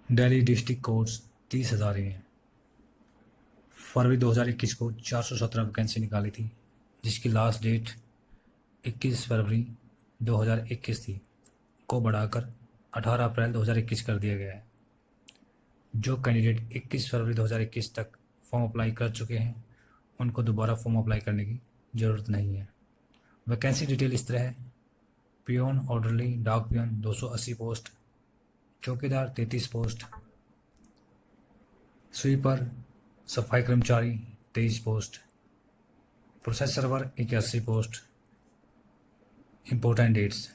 Delhi district course 30,000 ही हैं। फरवरी 2021 को 417 vacancy निकाली थी, जिसकी लास्ट डेट 21 फरवरी 2021 थी, को बढ़ाकर 18 अप्रैल 2021 कर दिया गया है। जो कैंडिडेट 21 फरवरी 2021 तक फॉर्म अप्लाई कर चुके हैं, उनको दोबारा फॉर्म अप्लाई करने की ज़रूरत नहीं है। वैकेंसी डिटेल इस तरह है: पियोन ऑर्डरली डाक पियोन 280 पोस्ट, चौकीदार 33 पोस्ट, स्वीपर सफाई कर्मचारी 23 post, process server 81 post. Important dates: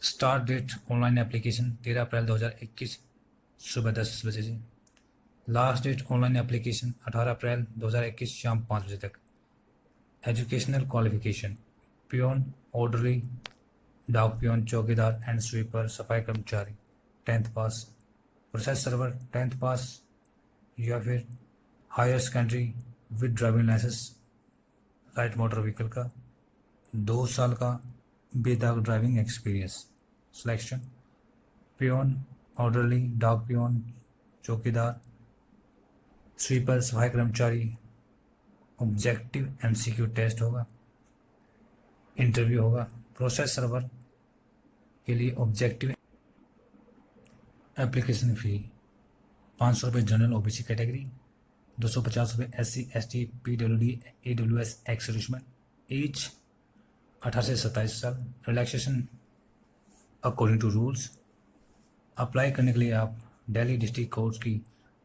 start date online application 13 April 2021 सुबह 10 बजे से। Last date online application 18 April 2021 शाम 5 बजे तक। एजुकेशनल क्वालिफिकेशन: पियोन ऑर्डरली डाक पियोन चौकीदार एंड स्वीपर सफाई कर्मचारी 10th पास, प्रोसेस सर्वर 10th पास या फिर higher secondary with driving licence light motor vehicle का 2 साल का without driving experience. Selection: peon orderly डाक पियोन चौकीदार स्वीपर सफाई कर्मचारी। ऑब्जेक्टिव एमसीक्यू टेस्ट होगा, इंटरव्यू होगा। प्रोसेस सर्वर के लिए ऑब्जेक्टिव एप्लीकेशन फ़ी 500 रुपये जनरल ओबीसी कैटेगरी, 250 रुपये SC ST PWD AWS ex serviceman. Age 18 से 27 साल। Relaxation according to rules. Apply करने के लिए आप दिल्ली डिस्ट्रिक्ट कोर्ट की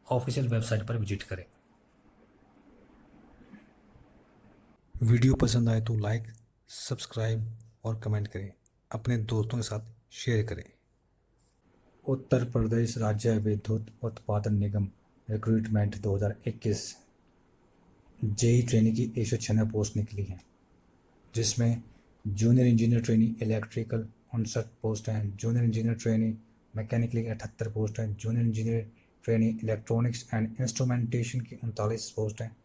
ऑफिशियल वेबसाइट पर विजिट करें। वीडियो पसंद आए तो लाइक, सब्सक्राइब और कमेंट करें। अपने दोस्तों के साथ शेयर करें। उत्तर प्रदेश राज्य विद्युत उत्पादन निगम रिक्रूटमेंट 2021 जेई ट्रेनिंग की 196 पोस्ट निकली हैं, जिसमें junior engineer trainee electrical 59 post हैं, जूनियर इंजीनियर ट्रेनी मैकेनिकल की 78 पोस्ट हैं, junior engineer trainee electronics and instrumentation की 39 पोस्ट हैं,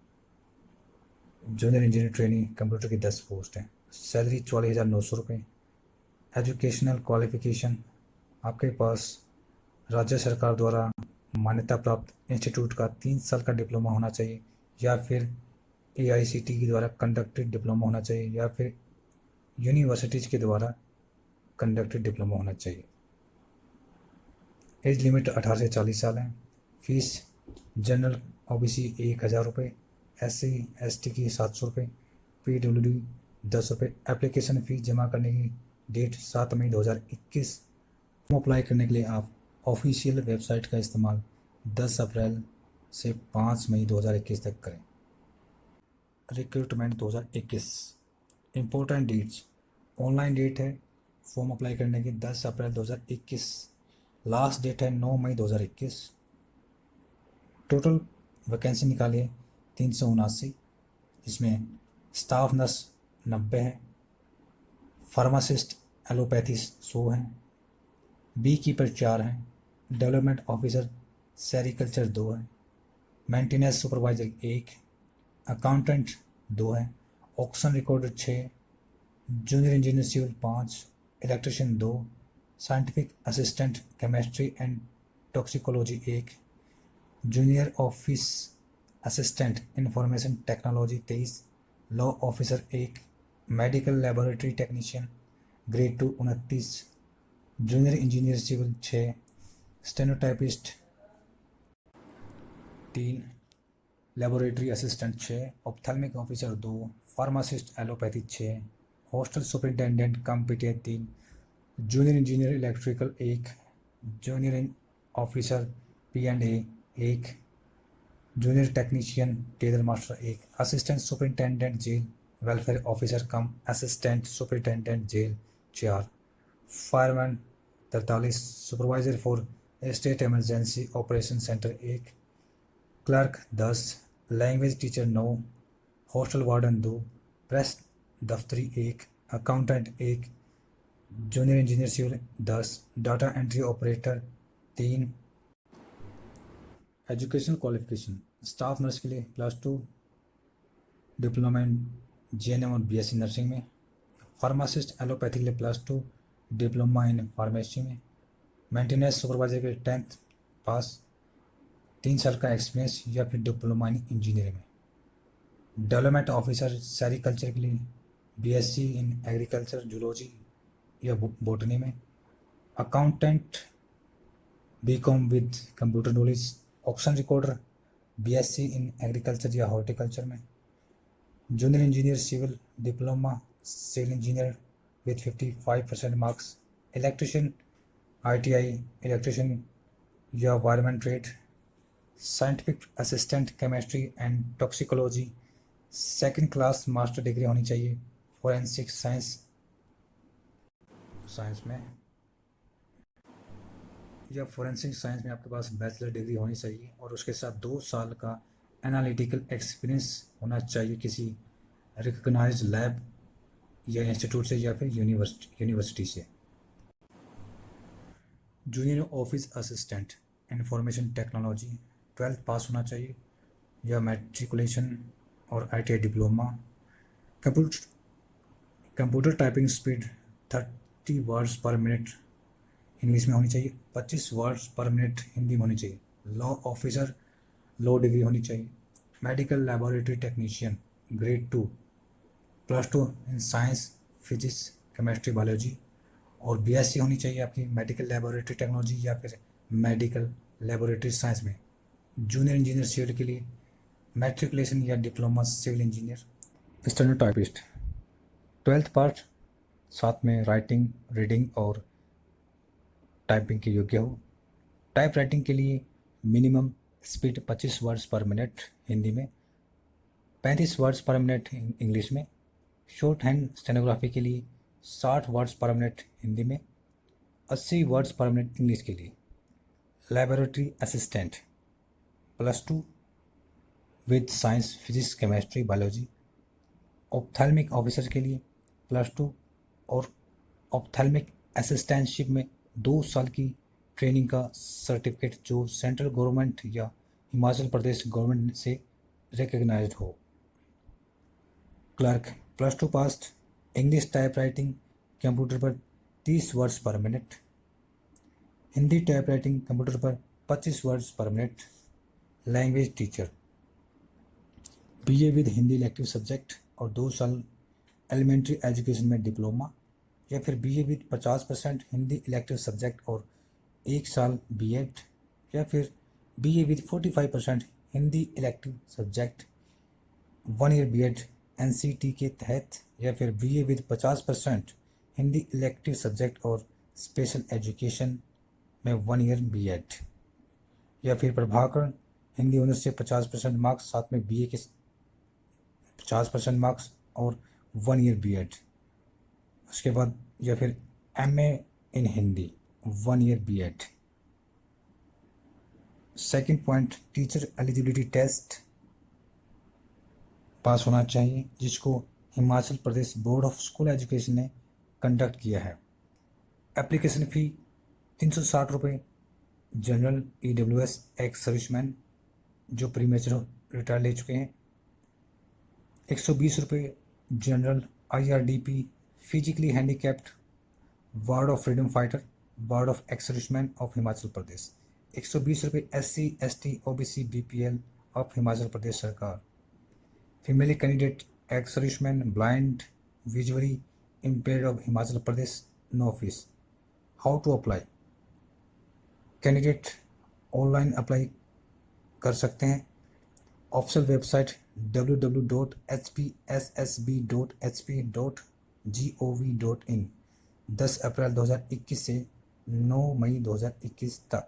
जूनियर इंजीनियर ट्रेनी कंप्यूटर की 10 पोस्ट हैं। सैलरी 44,900 रुपये। एजुकेशनल क्वालिफिकेशन: आपके पास राज्य सरकार द्वारा मान्यता प्राप्त इंस्टीट्यूट का 3 साल का डिप्लोमा होना चाहिए, या फिर AICTE के द्वारा कंडक्टेड डिप्लोमा होना चाहिए, या फिर यूनिवर्सिटीज़ के द्वारा कंडक्टेड डिप्लोमा होना चाहिए। एज लिमिट 18 से 40 साल है। फीस: जनरल OBC 1,000 रुपये, SC ST की 700 रुपये, PWD 10 रुपये। एप्लीकेशन फ़ीस जमा करने की डेट 7 मई 2021। फॉर्म अप्लाई करने के लिए आप ऑफिशियल वेबसाइट का इस्तेमाल 10 अप्रैल से 5 मई 2021 तक करें। Recruitment 2021 important dates: online date है फॉर्म अप्लाई करने की 10 अप्रैल 2021, लास्ट डेट है 9 मई 2021। टोटल वैकेंसी निकाली है 379, जिसमें स्टाफ नर्स 90 है, फार्मासिस्ट एलोपैथी 100 हैं, बी कीपर 4 हैं, डेवलपमेंट ऑफिसर सेरिकल्चर 2 है, मेंटेनेंस सुपरवाइजर 1, अकाउंटेंट 2 है, auction recorder 6, junior engineer civil 5, electrician 2, scientific assistant chemistry and toxicology 1, junior office assistant information technology 23, law officer 1, medical laboratory technician grade 2 29, junior engineer civil 6, stenotypist 3, laboratory assistant 6, ophthalmic officer 2, pharmacist allopathy 6, hostel superintendent cum PTA 3, junior engineer electrical 1, junior officer P&A 1, junior technician tailor master 1, assistant superintendent jail welfare officer cum assistant superintendent jail 4, fireman 43, supervisor for state emergency operation centre 1, clerk 10, language teacher 9, hostel warden 2, press दफ्तरी 1, accountant 1, junior engineer civil 10, data entry operator 3। Educational qualification: staff nurse के लिए +2 diploma in GNM और BSc nursing में, pharmacist allopathy के लिए +2 diploma in pharmacy में, maintenance supervisor के लिए 10th पास, 3 साल का एक्सपीरियंस या फिर डिप्लोमा इन इंजीनियरिंग में। डेवलपमेंट ऑफिसर सेरिकल्चर के लिए बीएससी इन एग्रीकल्चर जूलॉजी या बोटनी में। Accountant BCom with computer knowledge. Auction recorder BSc in agriculture या हॉर्टिकल्चर में। Junior engineer civil diploma civil engineer with 55% marks. Electrician ITI electrician या wireman trade. Scientific assistant chemistry and toxicology 2nd class master degree होनी चाहिए। Forensic science में या forensic science में आपके पास bachelor degree होनी चाहिए और उसके साथ 2 साल का एनालिटिकल एक्सपीरियंस होना चाहिए किसी रिकग्नाइज्ड लैब या इंस्टीट्यूट से या फिर यूनिवर्सिटी से। Junior office assistant information technology 12th पास होना चाहिए या मैट्रिकुलेशन और ITI diploma. Computer typing speed 30 words पर मिनट इंग्लिश में होनी चाहिए, 25 वर्ड्स पर मिनट हिंदी में होनी चाहिए। लॉ ऑफिसर लॉ डिग्री होनी चाहिए। Medical laboratory technician grade 2 +2 in science physics chemistry biology और बीएससी होनी चाहिए आपकी मेडिकल लैबोरेटरी टेक्नोलॉजी या फिर मेडिकल लैबोरेटरी साइंस में। जूनियर इंजीनियर सिविल के लिए मैट्रिकुलेशन या diploma civil engineer. Stenotypist 12th pass, साथ में राइटिंग रीडिंग और टाइपिंग के योग्य हो। टाइप राइटिंग के लिए मिनिमम स्पीड 25 वर्ड्स पर मिनट हिंदी में, 35 वर्ड्स पर मिनट इंग्लिश में। शॉर्ट हैंड स्टेनोग्राफी के लिए 60 वर्ड्स पर मिनट हिंदी में, 80 वर्ड्स पर मिनट इंग्लिश के लिए। Laboratory assistant +2 with science physics chemistry biology. Ophthalmic officer के लिए +2 और ऑप्थेल्मिक असिस्टेंटशिप में 2 साल की ट्रेनिंग का सर्टिफिकेट जो सेंट्रल गवर्नमेंट या हिमाचल प्रदेश गवर्नमेंट से रिकग्नाइज्ड हो। क्लर्क +2 पास, इंग्लिश टाइप राइटिंग कंप्यूटर पर 30 वर्ड्स पर minute, Hindi type writing computer पर 25 वर्ड्स पर minute. Language teacher BA with Hindi elective subject और 2 साल एलिमेंट्री एजुकेशन में डिप्लोमा या फिर BA with 50% Hindi elective subject और 1 साल बीएड या फिर BA with 45% Hindi elective subject 1 year BEd NCT के तहत या फिर BA with 50% Hindi elective subject और स्पेशल एजुकेशन में 1 ईयर बीएड या फिर प्रभाकर हिंदी ऑनर्स से 50% मार्क्स साथ में बीए के 50% मार्क्स और 1 ईयर बीएड। उसके बाद या फिर MA in Hindi 1 year BEd. Second point, teacher eligibility test pass होना चाहिए जिसको Himachal Pradesh board of school education ने कंडक्ट किया है। एप्लीकेशन फ़ी 360 रुपये जनरल EWS एक्स सर्विसमैन जो प्रीमेचर रिटायर ले चुके हैं, 120 रुपये general IRDP physically handicapped ward of freedom fighter ward of ex serviceman of Himachal Pradesh, 120 रुपये SC ST OBC BPL of Himachal Pradesh सरकार। Female candidate ex serviceman blind visually impaired of Himachal Pradesh, no fees. How to apply, candidate online apply कर सकते हैं। Official website www.hpssb.hp.gov.in 10 अप्रैल 2021 से 9 मई 2021 तक।